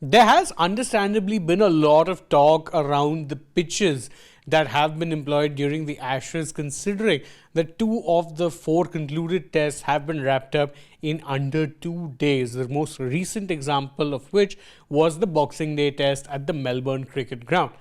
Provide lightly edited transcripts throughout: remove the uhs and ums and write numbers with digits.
There has understandably been a lot of talk around the pitches that have been employed during the Ashes, considering that 2 of the 4 concluded tests have been wrapped up in under 2 days. The most recent example of which was the Boxing Day test at the Melbourne Cricket Ground.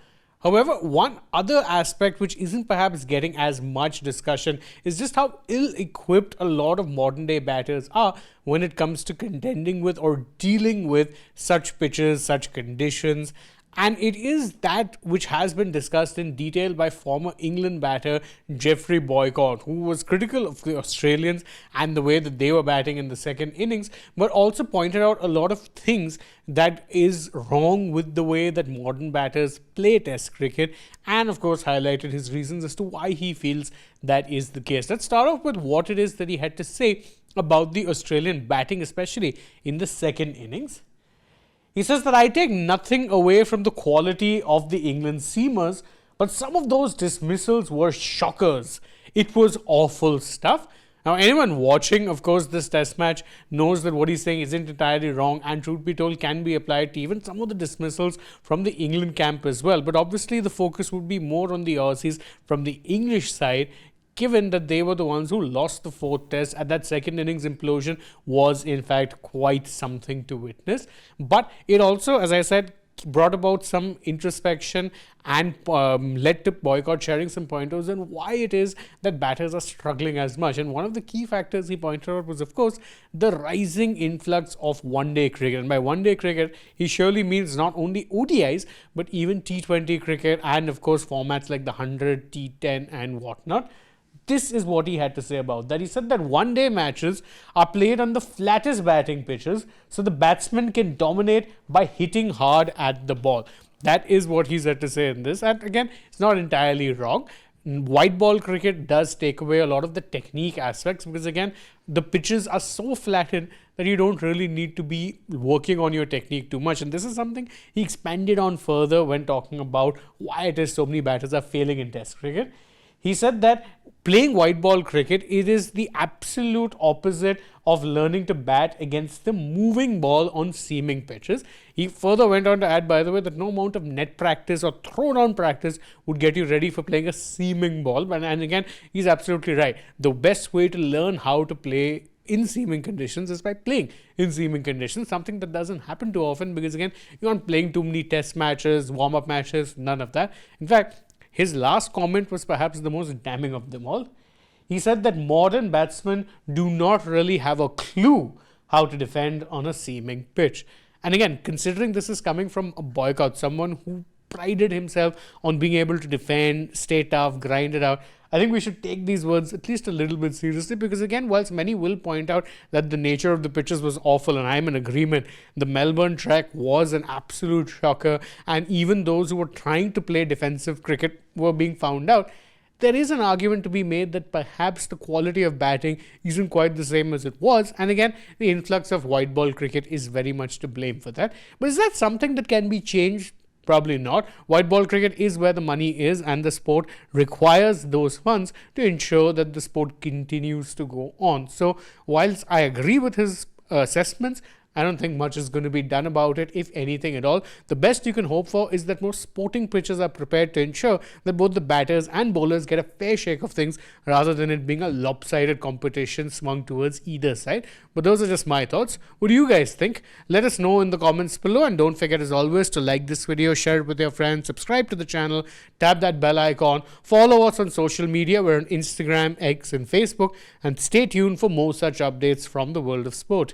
However, one other aspect which isn't perhaps getting as much discussion is just how ill-equipped a lot of modern-day batters are when it comes to contending with or dealing with such pitches, such conditions. And it is that which has been discussed in detail by former England batter Geoffrey Boycott, who was critical of the Australians and the way that they were batting in the second innings, but also pointed out a lot of things that is wrong with the way that modern batters play Test cricket, and of course highlighted his reasons as to why he feels that is the case. Let's start off with what it is that he had to say about the Australian batting, especially in the second innings. He says that I take nothing away from the quality of the England seamers, but some of those dismissals were shockers. It was awful stuff. Now, anyone watching, of course, this test match knows that what he's saying isn't entirely wrong, and truth be told, can be applied to even some of the dismissals from the England camp as well. But obviously, the focus would be more on the Aussies from the English side, given that they were the ones who lost the 4th test, and that second innings implosion was in fact quite something to witness. But it also, as I said, brought about some introspection and led to Boycott sharing some pointers on why it is that batters are struggling as much. And one of the key factors he pointed out was, of course, the rising influx of one-day cricket. And by one-day cricket, he surely means not only ODIs, but even T20 cricket and, of course, formats like the 100, T10 and whatnot. This is what he had to say about that. He said that one-day matches are played on the flattest batting pitches, so the batsman can dominate by hitting hard at the ball. That is what he's had to say in this. And again, it's not entirely wrong. White ball cricket does take away a lot of the technique aspects, because again, the pitches are so flattened that you don't really need to be working on your technique too much. And this is something he expanded on further when talking about why it is so many batters are failing in Test cricket. He said that playing white ball cricket, it is the absolute opposite of learning to bat against the moving ball on seaming pitches. He further went on to add, by the way, that no amount of net practice or throwdown practice would get you ready for playing a seaming ball. And again, he's absolutely right. The best way to learn how to play in seaming conditions is by playing in seaming conditions, something that doesn't happen too often, because again, you're not playing too many test matches, warm-up matches, none of that. In fact, his last comment was perhaps the most damning of them all. He said that modern batsmen do not really have a clue how to defend on a seaming pitch. And again, considering this is coming from a Boycott, someone who prided himself on being able to defend, stay tough, grind it out, I think we should take these words at least a little bit seriously, because again, whilst many will point out that the nature of the pitches was awful, and I'm in agreement, the Melbourne track was an absolute shocker, and even those who were trying to play defensive cricket were being found out. There is an argument to be made that perhaps the quality of batting isn't quite the same as it was, and again, the influx of white ball cricket is very much to blame for that. But is that something that can be changed? Probably not. White ball cricket is where the money is, and the sport requires those funds to ensure that the sport continues to go on. So whilst I agree with his assessments, I don't think much is going to be done about it, if anything at all. The best you can hope for is that more sporting pitches are prepared to ensure that both the batters and bowlers get a fair shake of things, rather than it being a lopsided competition swung towards either side. But those are just my thoughts. What do you guys think? Let us know in the comments below, and don't forget, as always, to like this video, share it with your friends, subscribe to the channel, tap that bell icon, follow us on social media. We're on Instagram, X and Facebook, and stay tuned for more such updates from the world of sport.